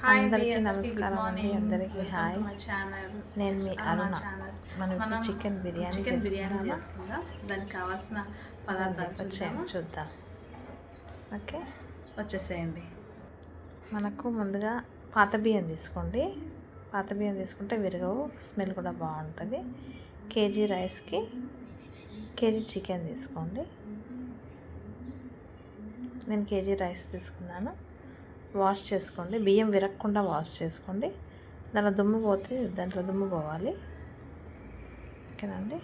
Hi అండి, అందరికీ అందరికీ గుడ్ నమస్కారం అండి. మార్నింగ్. అందరికీ welcome to hi. My channel. నేను మీ అరుణ అరుణ. ఛానల్. మనం ఇప్పుడు మనం చికెన్ బిర్యానీ చికెన్ బిర్యానీ చేసుకుందామా? చేసుకుందాం. దానికి కావాల్సిన రండి పదార్థాలు చూద్దామా? వచ్చేయండి చూద్దాం. ఓకే, వచ్చేసేయండి. మనకు ముందుగా పాత బియ్యం తీసుకోండి. పాత బియ్యం తీసుకుంటే విరగవు, స్మెల్ కూడా బాగుంటుంది. కేజీ రైస్కి కేజీ చికెన్ తీసుకోండి. నేను కేజీ రైస్ తీసుకున్నాను. వాష్ చేసుకోండి, బియ్యం విరగకుండా వాష్ చేసుకోండి. దాంట్లో దుమ్ము పోతే దాంట్లో దుమ్ము పోవాలి. ఓకేనండి,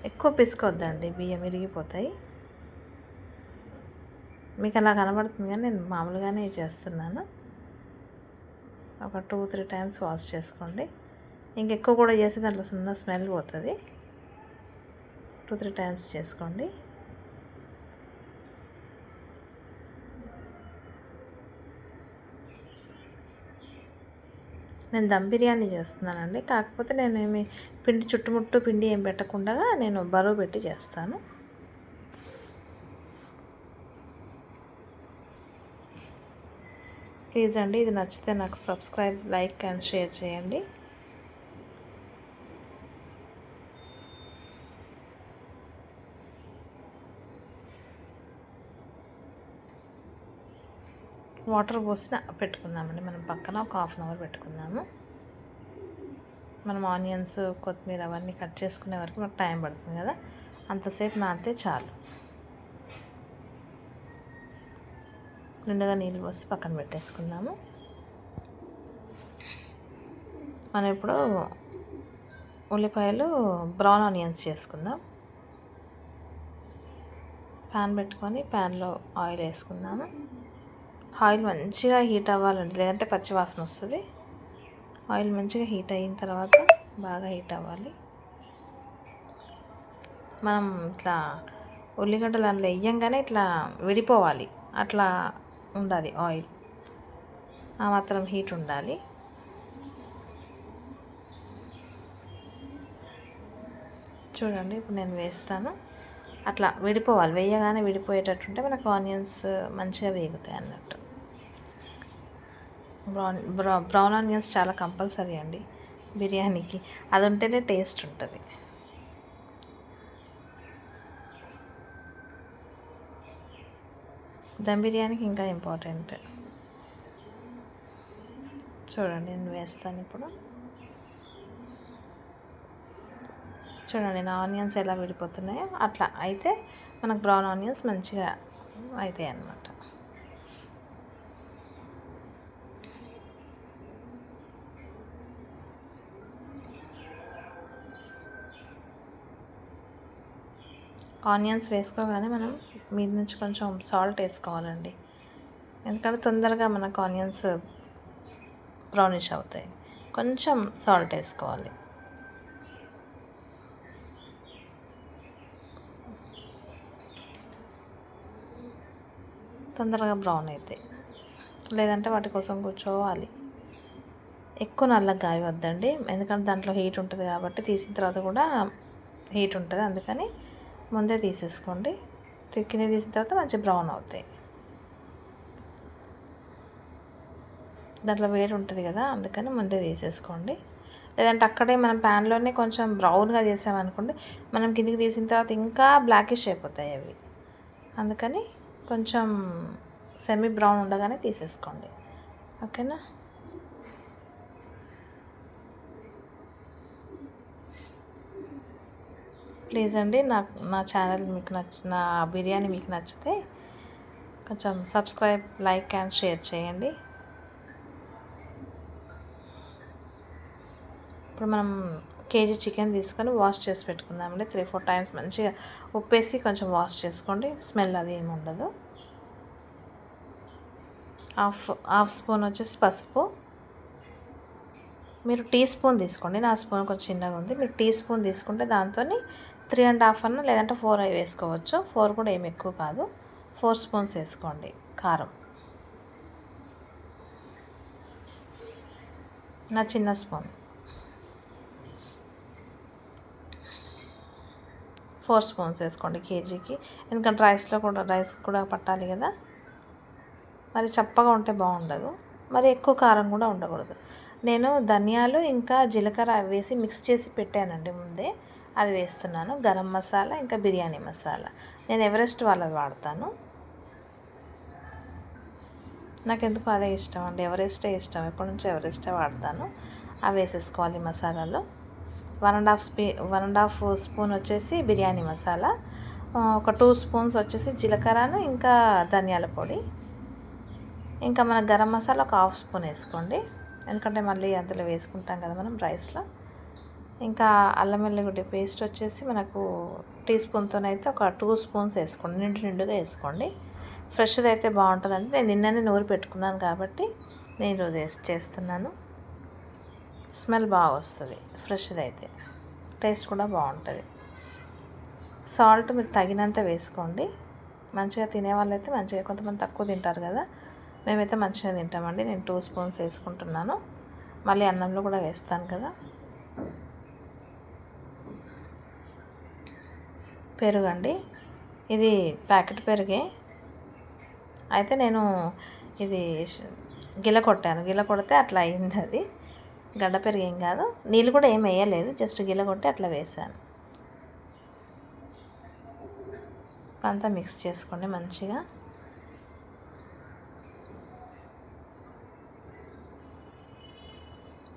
ఎక్కువ పిసుకోవద్దండి, బియ్యం విరిగిపోతాయి. మీకు అలా కనబడుతుంది కానీ నేను మామూలుగానే చేస్తున్నాను. ఒక 2-3 టైమ్స్ వాష్ చేసుకోండి. ఇంకెక్కువ కూడా చేస్తే దాంట్లో సున్న స్మెల్ పోతుంది. 2-3 టైమ్స్ చేసుకోండి. నేను దమ్ బిర్యానీ చేస్తున్నానండి. కాకపోతే నేను ఏమి పిండి చుట్టుముట్టు పిండి ఏం పెట్టకుండా నేను బరువు పెట్టి చేస్తాను. ప్లీజ్ అండి, ఇది నచ్చితే నాకు సబ్స్క్రైబ్, లైక్ అండ్ షేర్ చేయండి. వాటర్ పోసి పెట్టుకుందామండి. మనం పక్కన ఒక 1/2 అవర్ పెట్టుకుందాము. మనం ఆనియన్స్, కొత్తిమీర అవన్నీ కట్ చేసుకునే వరకు మనకు టైం పడుతుంది కదా, అంతసేపు నానితే చాలు. నిండుగా నీళ్ళు పోసి పక్కన పెట్టేసుకుందాము. మనం ఇప్పుడు ఉల్లిపాయలు, బ్రౌన్ ఆనియన్స్ చేసుకుందాం. ప్యాన్ పెట్టుకొని ప్యాన్లో ఆయిల్ వేసుకుందాము. ఆయిల్ మంచిగా హీట్ అవ్వాలండి, లేదంటే పచ్చివాసన వస్తుంది. ఆయిల్ మంచిగా హీట్ అయిన తర్వాత, బాగా హీట్ అవ్వాలి. మనం ఇట్లా ఉల్లిగడ్డలు అందులో వేయంగానే ఇట్లా విడిపోవాలి, అట్లా ఉండాలి ఆయిల్. ఆ మాత్రం హీట్ ఉండాలి. చూడండి, ఇప్పుడు నేను వేస్తాను. అట్లా విడిపోవాలి, వేయగానే విడిపోయేటట్టుంటే మనకు ఆనియన్స్ మంచిగా వేగుతాయి అన్నట్టు. బ్రౌన్ ఆనియన్స్ చాలా కంపల్సరీ అండి బిర్యానీకి, అది ఉంటేనే టేస్ట్ ఉంటుంది. దమ్ బిర్యానీకి ఇంకా ఇంపార్టెంట్. చూడండి, నేను వేస్తాను ఇప్పుడు. చూడండి నా ఆనియన్స్ ఎలా విడిపోతున్నాయో, అట్లా అయితే మనకు బ్రౌన్ ఆనియన్స్ మంచిగా అవుతాయి అన్నమాట. ఆనియన్స్ వేసుకోగానే మనం మీద నుంచి కొంచెం సాల్ట్ వేసుకోవాలండి, ఎందుకంటే తొందరగా మనకు ఆనియన్స్ బ్రౌనిష్ అవుతాయి. కొంచెం సాల్ట్ వేసుకోవాలి. తొందరగా బ్రౌన్ అవుతాయి, లేదంటే వాటి కోసం కూర్చోవాలి. ఎక్కువ నల్లగా కాయవద్దండి, ఎందుకంటే దాంట్లో హీట్ ఉంటుంది కాబట్టి, తీసిన తర్వాత కూడా హీట్ ఉంటుంది. అందుకని ముందే తీసేసుకోండి. కింద తీసిన తర్వాత మంచి బ్రౌన్ అవుతాయి. దాంట్లో వేడి ఉంటుంది కదా, అందుకని ముందే తీసేసుకోండి. లేదంటే అక్కడే మనం ప్యాన్లోనే కొంచెం బ్రౌన్గా చేసామనుకోండి, మనం కిందికి తీసిన తర్వాత ఇంకా బ్లాకిష్ అయిపోతాయి అవి. అందుకని కొంచెం సెమీ బ్రౌన్ ఉండగానే తీసేసుకోండి. ఓకేనా? ప్లీజ్ అండి, నా ఛానల్ మీకు నా బిర్యానీ మీకు నచ్చితే కొంచెం సబ్స్క్రైబ్, లైక్ అండ్ షేర్ చేయండి. ఇప్పుడు మనం కేజీ చికెన్ తీసుకొని వాష్ చేసి పెట్టుకుందామండి. 3-4 టైమ్స్ మంచిగా ఉప్పేసి కొంచెం వాష్ చేసుకోండి, స్మెల్ అది ఏమి ఉండదు. హాఫ్ స్పూన్ వచ్చేసి పసుపు. మీరు టీ స్పూన్ తీసుకోండి, నా స్పూన్ కొంచెం చిన్నగా ఉంది. మీరు టీ స్పూన్ తీసుకుంటే దాంతో 3.5 అన్న లేదంటే 4 అవి వేసుకోవచ్చు. 4 కూడా ఏమి ఎక్కువ కాదు. 4 స్పూన్స్ వేసుకోండి కారం. నా చిన్న స్పూన్ 4 స్పూన్స్ వేసుకోండి కేజీకి, ఎందుకంటే రైస్ కూడా పట్టాలి కదా, మరి చప్పగా ఉంటే బాగుండదు. మరి ఎక్కువ కారం కూడా ఉండకూడదు. నేను ధనియాలు ఇంకా జీలకర్ర వేసి మిక్స్ చేసి పెట్టానండి ముందే, అది వేస్తున్నాను. గరం మసాలా ఇంకా బిర్యానీ మసాలా నేను ఎవరెస్ట్ వాళ్ళది వాడతాను. నాకు ఎందుకు అదే ఇష్టం అండి, ఎవరెస్టే ఇష్టం, ఎప్పటి నుంచో ఎవరెస్టే వాడతాను. అవి వేసేసుకోవాలి మసాలాలో. 1.5 స్పూన్ వచ్చేసి బిర్యానీ మసాలా, ఒక 2 స్పూన్స్ వచ్చేసి జీలకర్రను ఇంకా ధనియాల పొడి, ఇంకా మన గరం మసాలా ఒక 1/2 స్పూన్ వేసుకోండి, ఎందుకంటే మళ్ళీ అందులో వేసుకుంటాం కదా మనం రైస్లో. ఇంకా అల్లం వెల్లిగడ్డ పేస్ట్ వచ్చేసి మనకు టీ స్పూన్తోనైతే ఒక 2 స్పూన్స్ వేసుకోండి, నిండుగా వేసుకోండి. ఫ్రెష్ది అయితే బాగుంటుందండి, నేను నిన్ననే నూరి పెట్టుకున్నాను కాబట్టి నేను ఈరోజు చేస్తున్నాను. స్మెల్ బాగా వస్తుంది ఫ్రెష్ది అయితే, టేస్ట్ కూడా బాగుంటుంది. సాల్ట్ మీరు తగినంత వేసుకోండి. మంచిగా తినే వాళ్ళైతే మంచిగా, కొంతమంది తక్కువ తింటారు కదా, మేమైతే మంచిగా తింటామండి. నేను 2 స్పూన్స్ వేసుకుంటున్నాను, మళ్ళీ అన్నంలో కూడా వేస్తాను కదా. పెరుగు అండి, ఇది ప్యాకెట్ పెరుగే, అయితే నేను ఇది గిల కొడితే అట్లా అయింది. అది గడ్డ పెరుగు ఏం కాదు, నీళ్ళు కూడా ఏం వేయలేదు, జస్ట్ గిల కొట్టి అట్లా వేసాను. అంతా మిక్స్ చేసుకోండి మంచిగా.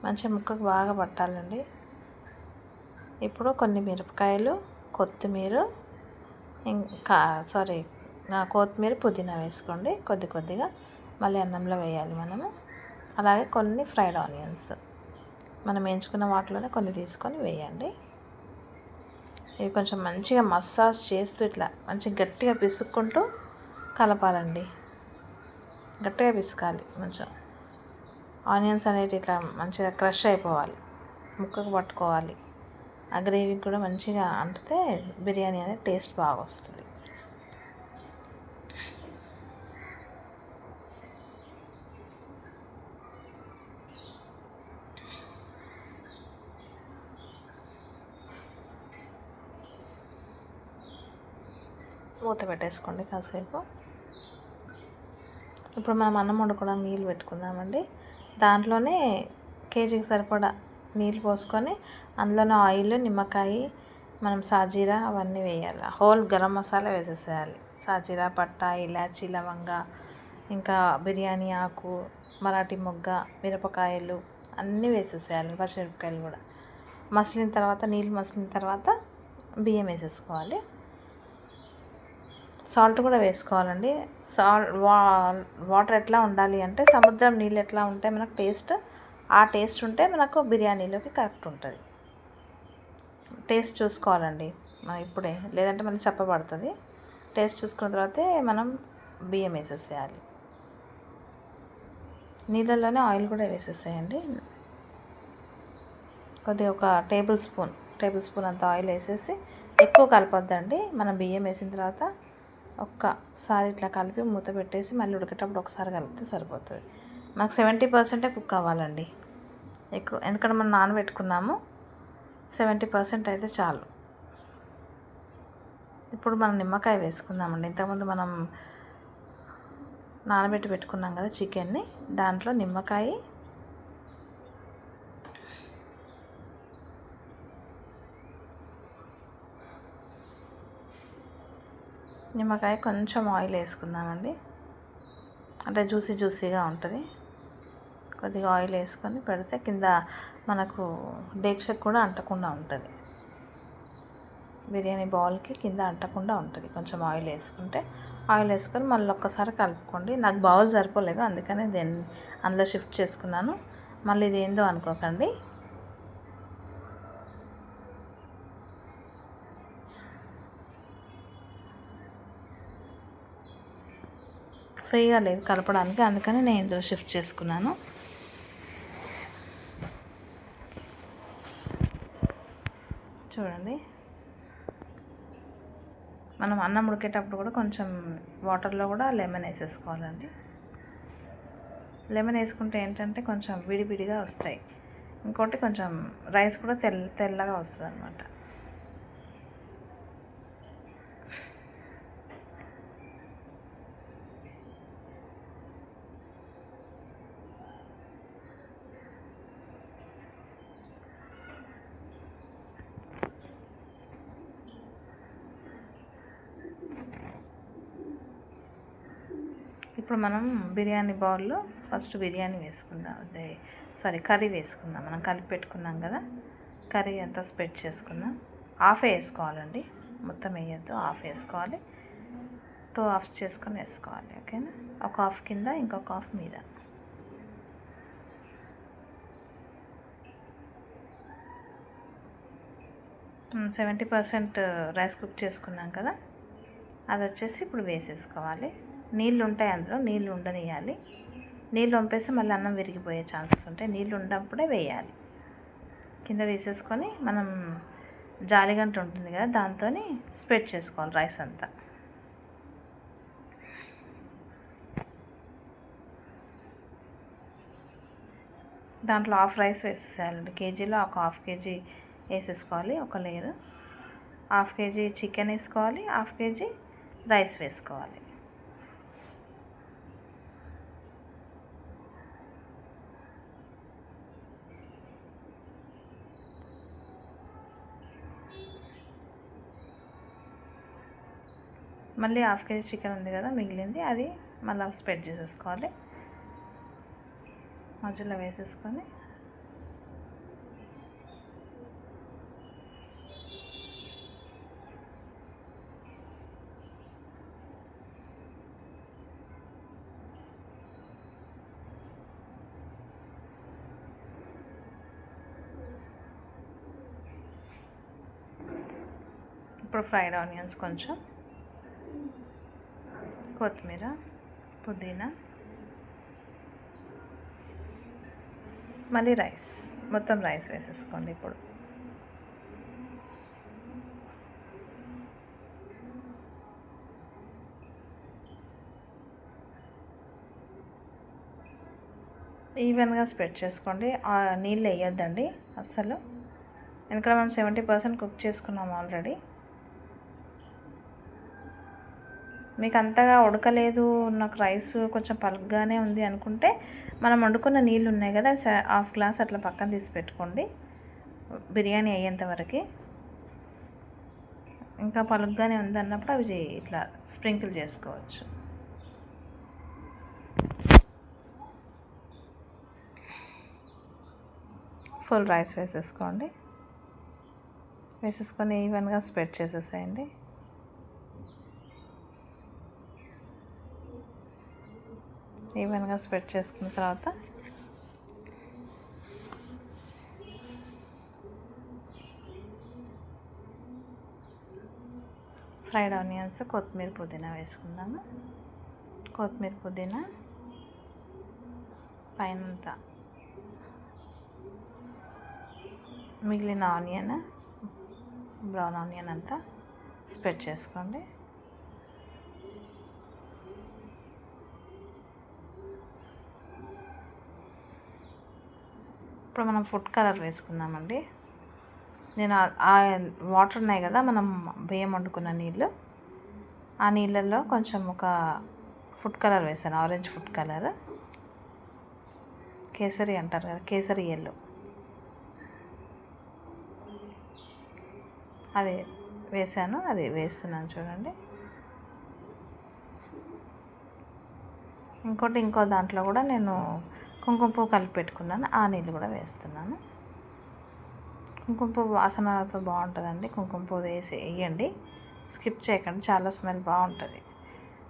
మంచిగా ముక్కకు బాగా పట్టాలండి. ఇప్పుడు కొన్ని మిరపకాయలు, కొత్తిమీర, కొత్తిమీర పుదీనా వేసుకోండి కొద్దిగా, మళ్ళీ అన్నంలో వేయాలి మనము. అలాగే కొన్ని ఫ్రైడ్ ఆనియన్స్ మనం వేయించుకున్న వాటిలోనే కొన్ని తీసుకొని వేయండి. ఇవి కొంచెం మంచిగా మసాజ్ చేస్తూ ఇట్లా మంచిగా గట్టిగా పిసుక్కుంటూ కలపాలండి, గట్టిగా పిసకాలి. మంచిగా ఆనియన్స్ అనేవి ఇట్లా మంచిగా క్రష్ అయిపోవాలి, ముక్కకు పట్టుకోవాలి. ఆ గ్రేవీ కూడా మంచిగా అంటితే బిర్యానీ అనేది టేస్ట్ బాగా వస్తుంది. మూత పెట్టేసుకోండి కాసేపు. ఇప్పుడు మనం అన్నం వండుకోవడానికి నీళ్ళు పెట్టుకుందామండి. దాంట్లోనే కేజీకి సరిపడా నీళ్ళు పోసుకొని అందులోనే ఆయిల్, నిమ్మకాయ, మనం సాజీరా అవన్నీ వేయాలి. హోల్ గరం మసాలా వేసేసేయాలి. సాజీరా, పట్ట, ఇలాచీ, లవంగ, ఇంకా బిర్యానీ ఆకు, మరాఠీ మొగ్గ, మిరపకాయలు అన్నీ వేసేసేయాలి, పచ్చిమిరపకాయలు కూడా. నీళ్ళు మసిలిన తర్వాత బియ్యం వేసేసుకోవాలి. సాల్ట్ కూడా వేసుకోవాలండి. వాటర్ ఎట్లా ఉండాలి అంటే సముద్రం నీళ్ళు ఎట్లా ఉంటే మనకు టేస్ట్, ఆ టేస్ట్ ఉంటే మనకు బిర్యానీలోకి కరెక్ట్ ఉంటుంది. టేస్ట్ చూసుకోవాలండి మనం ఇప్పుడే, లేదంటే మళ్ళీ చప్పబడుతుంది. టేస్ట్ చూసుకున్న తర్వాతే మనం బియ్యం వేసేసేయాలి. నీళ్ళల్లోనే ఆయిల్ కూడా వేసేసేయండి. కొద్దిగా ఒక టేబుల్ స్పూన్ అంత ఆయిల్ వేసేసి, ఎక్కువ కలపొద్దండి. మనం బియ్యం వేసిన తర్వాత ఒక్కసారి ఇట్లా కలిపి మూత పెట్టేసి మళ్ళీ ఉడికేటప్పుడు ఒకసారి కలిపితే సరిపోతుంది. మనకు 70% కుక్ అవ్వాలండి, ఎక్కువ ఎందుకంటే మనం నానబెట్టుకున్నాము. 70% అయితే చాలు. ఇప్పుడు మనం నిమ్మకాయ వేసుకుందామండి. ఇంతకుముందు మనం నానబెట్టి పెట్టుకున్నాం కదా చికెన్ని, దాంట్లో నిమ్మకాయ, కొంచెం ఆయిల్ వేసుకుందామండి, అంటే జ్యూసీగా ఉంటుంది. కొద్దిగా ఆయిల్ వేసుకొని పెడితే కింద మనకు డేక్షకు కూడా అంటకుండా ఉంటుంది, బిర్యానీ బౌల్కి కింద అంటకుండా ఉంటుంది. కొంచెం ఆయిల్ వేసుకొని మళ్ళీ ఒక్కసారి కలుపుకోండి. నాకు బౌల్ సరిపోలేదు, అందుకనే అందులో షిఫ్ట్ చేసుకున్నాను. మళ్ళీ ఇది ఏందో అనుకోకండి. ఫ్రీగా లేదు కలపడానికి, అందుకని నేను ఇందులో షిఫ్ట్ చేసుకున్నాను. చూడండి, మనం అన్నం ఉడికేటప్పుడు కూడా కొంచెం వాటర్లో కూడా లెమన్ వేసేసుకోవాలండి. లెమన్ వేసుకుంటే ఏంటంటే కొంచెం విడివిడిగా వస్తాయి. ఇంకోటి కొంచెం రైస్ కూడా తెల్లగా వస్తుంది అన్నమాట. ఇప్పుడు మనం బిర్యానీ బౌల్లో ఫస్ట్ బిర్యానీ వేసుకుందాం, అదే కర్రీ వేసుకుందాం. మనం కలిపి పెట్టుకున్నాం కదా, కర్రీ అంతా స్ప్రెడ్ చేసుకుందాం. హాఫ్ వేసుకోవాలండి, మొత్తం వేయద్దు, హాఫ్ వేసుకోవాలి. 2 హాఫ్స్ చేసుకొని వేసుకోవాలి. ఓకేనా, ఒక హాఫ్ కింద ఇంకొక హాఫ్ మీద. మనం 70% రైస్ కుక్ చేసుకున్నాం కదా, అది వచ్చేసి ఇప్పుడు వేసేసుకోవాలి. నీళ్ళు ఉంటాయి అందులో, నీళ్ళు ఉండనియాలి. నీళ్ళు వంపేసి మళ్ళీ అన్నం విరిగిపోయే ఛాన్సెస్ ఉంటాయి. నీళ్ళు ఉన్నప్పుడే వేయాలి. కింద వేసేసుకొని మనం జాలిగంట ఉంటుంది కదా, దాంతో స్ప్రెడ్ చేసుకోవాలి రైస్ అంతా. దాంట్లో హాఫ్ రైస్ వేసేసేయాలండి. కేజీలో ఒక హాఫ్ కేజీ వేసేసుకోవాలి ఒక లేయర్. హాఫ్ కేజీ చికెన్ వేసుకోవాలి, హాఫ్ కేజీ రైస్ వేసుకోవాలి. మళ్ళీ హాఫ్ కేజీ చికెన్ ఉంది కదా మిగిలింది, అది మళ్ళీ స్ప్రెడ్ చేసేసుకోవాలి. మధ్యలో వేసేసుకొని ఇప్పుడు ఫ్రైడ్ ఆనియన్స్, కొంచెం కొత్తిమీర, పుదీనా, మళ్ళీ రైస్, మొత్తం రైస్ వేసేసుకోండి. ఇప్పుడు ఈవెన్గా స్ప్రెడ్ చేసుకోండి. నీళ్ళు వేయొద్దండి అస్సలు, ఎందుకంటే మనం 70% కుక్ చేసుకున్నాం ఆల్రెడీ. మీకు అంతగా ఉడకలేదు, నాకు రైస్ కొంచెం పలుగ్గానే ఉంది అనుకుంటే మనం వండుకున్న నీళ్ళు ఉన్నాయి కదా, హాఫ్ గ్లాస్ అట్లా పక్కన తీసి పెట్టుకోండి బిర్యానీ అయ్యేంత వరకు. ఇంకా పలుగ్గానే ఉంది అన్నప్పుడు అవి ఇట్లా స్ప్రింకిల్ చేసుకోవచ్చు. ఫుల్ రైస్ వేసేసుకోండి. వేసేసుకొని ఈవెన్గా స్ప్రెడ్ చేసేసేయండి. ఈవెన్గా స్ప్రెడ్ చేసుకున్న తర్వాత ఫ్రైడ్ ఆనియన్స్, కొత్తిమీర, పుదీనా వేసుకుందాము. కొత్తిమీర, పుదీనా పైనంతా, మిగిలిన ఆనియన్, బ్రౌన్ ఆనియన్ అంతా స్ప్రెడ్ చేసుకోండి. ఇప్పుడు మనం ఫుడ్ కలర్ వేసుకుందామండి. నేను ఆ వాటర్ ఉన్నాయి కదా, మనం బియ్యం వండుకున్న నీళ్ళు, ఆ నీళ్ళల్లో కొంచెం ఒక ఫుడ్ కలర్ వేసాను, ఆరెంజ్ ఫుడ్ కలర్, కేసరి అంటారు కదా, కేసరి ఎల్లో, అది వేసాను. అది వేస్తున్నాను చూడండి. ఇంకో దాంట్లో కూడా నేను కుంకుమ పువ్వు కలిపి పెట్టుకున్నాను, ఆ నీళ్ళు కూడా వేస్తున్నాను. కుంకుమ పువ్వు వాసనతో బాగుంటుందండి. కుంకుమ పువ్వు వేయండి, స్కిప్ చేయకండి, చాలా స్మెల్ బాగుంటుంది.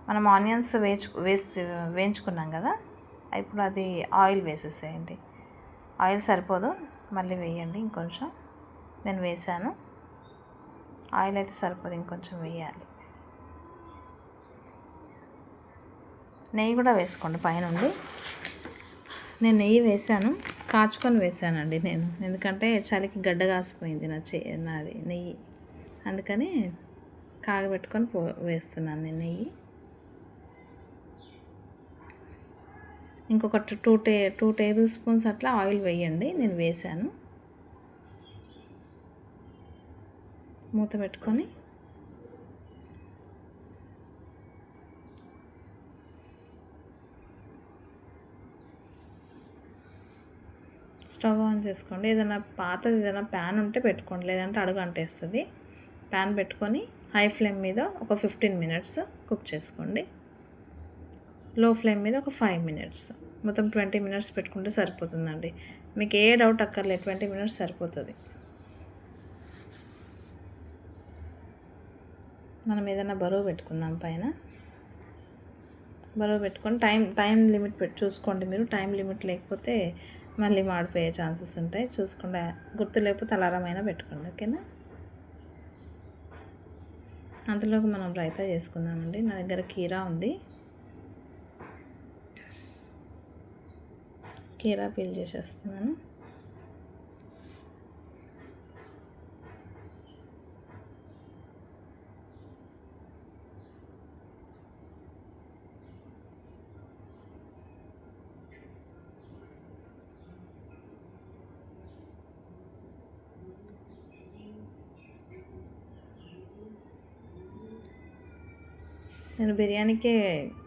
మనం ఆనియన్స్ వేయించుకున్నాం కదా, ఇప్పుడు అది ఆయిల్ వేసేసేయండి. ఆయిల్ సరిపోదు, మళ్ళీ వేయండి ఇంకొంచెం. నేను వేసాను, ఆయిల్ అయితే సరిపోదు, ఇంకొంచెం వేయాలి. నెయ్యి కూడా వేసుకోండి పైనుండి. నేను నెయ్యి వేసాను, కాచుకొని వేసానండి నేను, ఎందుకంటే చలికి గడ్డ కాసిపోయింది నాది నెయ్యి, అందుకని కాగబెట్టుకొని వేస్తున్నాను నేను నెయ్యి. ఇంకొక 2 టేబుల్ స్పూన్స్ అట్లా ఆయిల్ వేయండి, నేను వేసాను. మూత పెట్టుకొని స్టవ్ ఆన్ చేసుకోండి. ఏదైనా పాతది ఏదైనా ప్యాన్ ఉంటే పెట్టుకోండి, లేదంటే అడుగు అంటేస్తుంది. ప్యాన్ పెట్టుకొని హై ఫ్లేమ్ మీద ఒక 15 minutes కుక్ చేసుకోండి. లో ఫ్లేమ్ మీద ఒక 5 మినిట్స్, మొత్తం 20 మినిట్స్ పెట్టుకుంటే సరిపోతుందండి. మీకు ఏ డౌట్ అక్కర్లేదు, 20 మినిట్స్ సరిపోతుంది. మనం ఏదైనా బరువు పెట్టుకుందాం పైన. బరువు పెట్టుకొని టైం లిమిట్ చూసుకోండి. మీరు టైం లిమిట్ లేకపోతే మళ్ళీ మాడిపోయే ఛాన్సెస్ ఉంటాయి. చూసుకుండా గుర్తు లేకపోతే అలారం అయినా పెట్టుకోండి, ఓకేనా. అందులోకి మనం రైతా చేసుకుందామండి. నా దగ్గర కీరా ఉంది, కీరా పీల్ చేసేస్తున్నాను. నేను బిర్యానీకి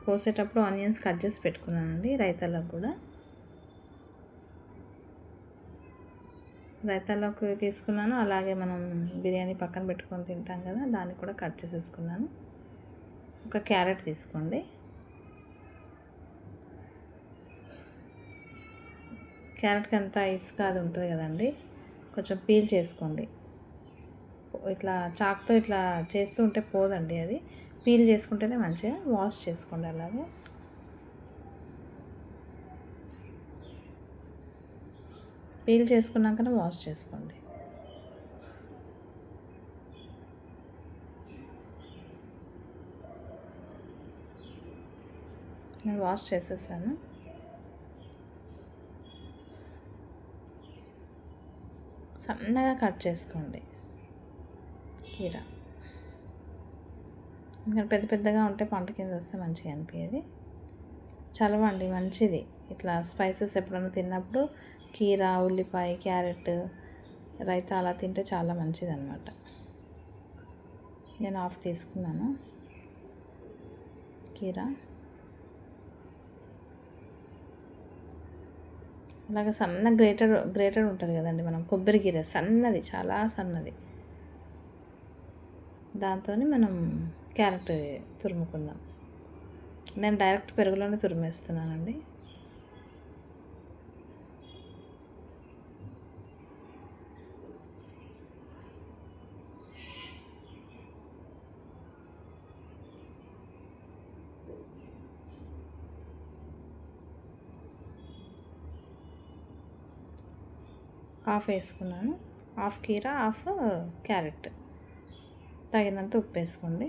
కోసేటప్పుడు ఆనియన్స్ కట్ చేసి పెట్టుకున్నానండి. రైతాలోకి కూడా రైతాలోకి తీసుకున్నాను. అలాగే మనం బిర్యానీ పక్కన పెట్టుకొని తింటాం కదా, దాన్ని కూడా కట్ చేసేసుకున్నాను. ఒక క్యారెట్ తీసుకోండి. క్యారెట్కి అంతా ఇసుక అది ఉంటుంది కదండి, కొంచెం పీల్ చేసుకోండి. ఇట్లా చాక్తో ఇట్లా చేస్తూ ఉంటే పోదండి, అది పీల్ చేసుకుంటేనే మంచిగా. వాష్ చేసుకోండి అలాగే. పీల్ చేసుకున్నాకనే వాష్ చేసుకోండి. నేను వాష్ చేసేసాను. సన్నగా కట్ చేసుకోండి కీరా. ఇంకా పెద్ద పెద్దగా ఉంటే పంట కింద వస్తే మంచిగా అనిపించేది. చలవండి మంచిది. ఇట్లా స్పైసెస్ ఎప్పుడైనా తిన్నప్పుడు కీరా, ఉల్లిపాయ, క్యారెట్, రైతా అలా తింటే చాలా మంచిది అన్నమాట. నేను హాఫ్ తీసుకున్నాను కీరా. అలాగే సన్న గ్రేటెడ్ ఉంటుంది కదండి, మనం కొబ్బరి కీర సన్నది, చాలా సన్నది, దాంతో మనం క్యారెట్ తురుముకుందాం. నేను డైరెక్ట్ పెరుగులోనే తురిమేస్తున్నానండి. హాఫ్ వేసుకున్నాను, హాఫ్ కీరా, హాఫ్ క్యారెట్. తగినంత ఉప్పు వేసుకోండి.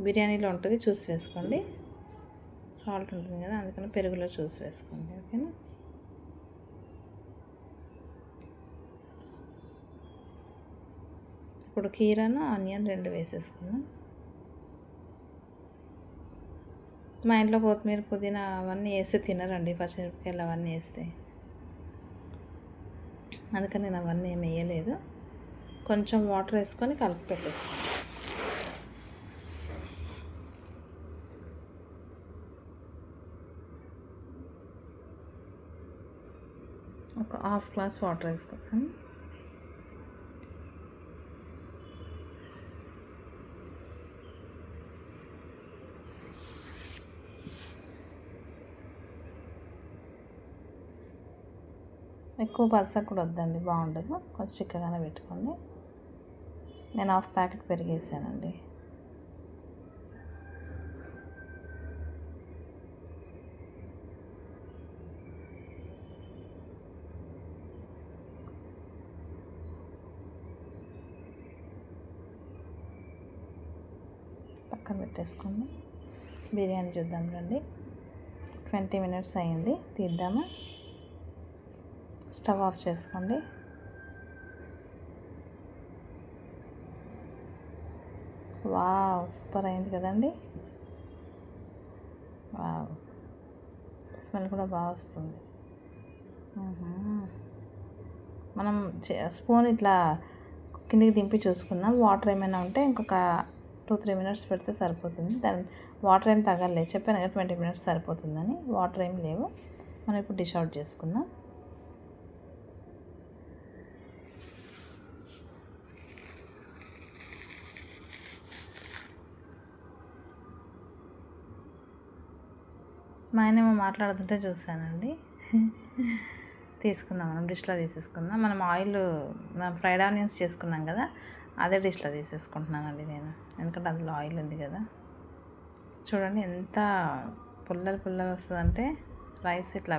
బిర్యానీలో ఉంటుంది, చూసి వేసుకోండి. సాల్ట్ ఉంటుంది కదా, అందుకని పెరుగులో చూసి వేసుకోండి, ఓకేనా. ఇప్పుడు కీరాను, ఆనియన్ 2 వేసేసుకుందాం. మా ఇంట్లో కొత్తిమీర, పుదీనా అవన్నీ వేస్తే తినరండి, పచ్చిమిరపకాయలు అవన్నీ వేస్తే, అందుకని నేను అవన్నీ ఏమి వేయలేదు. కొంచెం వాటర్ వేసుకొని కలిపి పెట్టేసుకోండి. ఒక హాఫ్ గ్లాస్ వాటర్ వేసుకున్నాను. ఎక్కువ పలసగా కూడా వద్దండి, బాగుండదు. కొంచెం చిక్కగానే పెట్టుకోండి. నేను హాఫ్ ప్యాకెట్ పెరిగేసానండి. పక్కన పెట్టేసుకోండి. బిర్యానీ చూద్దాం రండి. 20 మినిట్స్ అయింది, తీద్దామా. స్టవ్ ఆఫ్ చేసుకోండి. వావ్, సూపర్ అయింది కదండి. వావ్, స్మెల్ కూడా బాగా వస్తుంది. మనం స్పూన్ ఇట్లా కిందికి దింపి చూసుకుందాం. వాటర్ ఏమైనా ఉంటే ఇంకొక 2-3 మినిట్స్ పెడితే సరిపోతుంది. దాని వాటర్ ఏం తగలలేదు, చెప్పాను కదా 20 మినిట్స్ సరిపోతుందని. వాటర్ ఏం లేవు. మనం ఇప్పుడు డిష్ అవుట్ చేసుకుందాం. మా ఆయనేమో మాట్లాడుతుంటే చూశానండి. తీసుకుందాం, మనం డిష్లో తీసేసుకుందాం. మనం ఫ్రైడ్ ఆనియన్స్ చేసుకున్నాం కదా, అదే డిష్లో తీసేసుకుంటున్నానండి నేను, ఎందుకంటే అందులో ఆయిల్ ఉంది కదా. చూడండి ఎంత పుల్లలు వస్తుందంటే, రైస్ ఇట్లా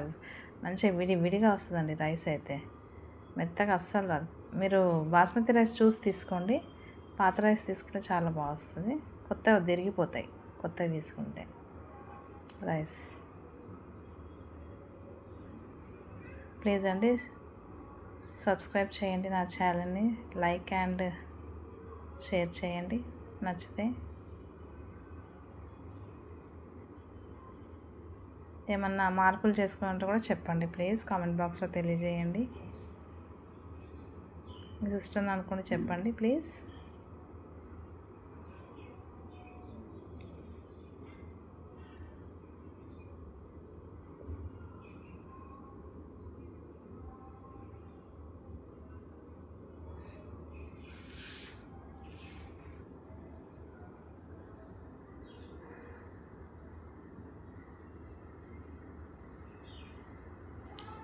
మంచిగా విడిగా వస్తుందండి. రైస్ అయితే మెత్తగా అస్సలు రాదు. మీరు బాస్మతి రైస్ చూసి తీసుకోండి, పాత రైస్ తీసుకుంటే చాలా బాగా వస్తుంది. కొత్తవి తిరిగిపోతాయి కొత్తవి తీసుకుంటే రైస్. ప్లీజ్ అండి సబ్స్క్రైబ్ చేయండి నా ఛానల్ని, లైక్ అండ్ షేర్ చేయండి నచ్చితే. ఏమన్నా మార్పులు చేసుకున్నట్టు కూడా చెప్పండి ప్లీజ్, కామెంట్ బాక్స్లో తెలియజేయండి. మీ సిస్టమ్ అనుకోండి చెప్పండి ప్లీజ్.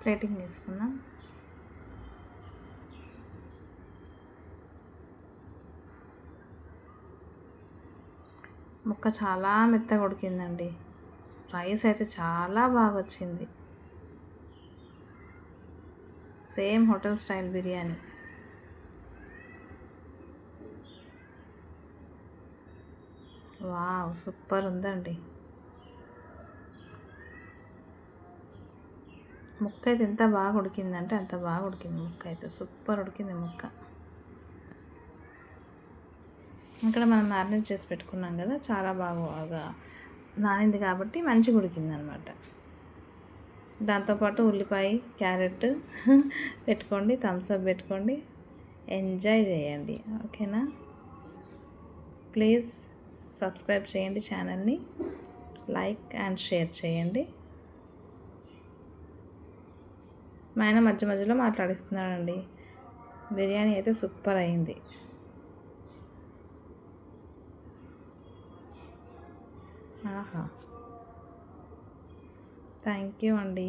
ప్లేటింగ్ చేసుకుందాం. ముక్క చాలా మెత్తగా ఉడికిందండి. రైస్ అయితే చాలా బాగా వచ్చింది, same hotel style biryani. Wow, super ఉందండి. ముక్క అయితే ఎంత బాగా ఉడికిందంటే అంత బాగా ఉడికింది. ముక్క అయితే సూపర్ ఉడికింది ముక్క. ఇక్కడ మనం మ్యారినేట్ చేసి పెట్టుకున్నాం కదా, చాలా బాగా నానింది కాబట్టి మంచిగా ఉడికింది అనమాట. దాంతోపాటు ఉల్లిపాయ, క్యారెట్ పెట్టుకోండి, థమ్స్ అప్ పెట్టుకోండి, ఎంజాయ్ చేయండి. ఓకేనా? ప్లీజ్ సబ్స్క్రైబ్ చేయండి ఛానల్ని, లైక్ అండ్ షేర్ చేయండి. మా ఆయన మధ్యలో మాట్లాడిస్తున్నాడండి. బిర్యానీ అయితే సూపర్ అయింది. ఆహా, థ్యాంక్ యూ అండి.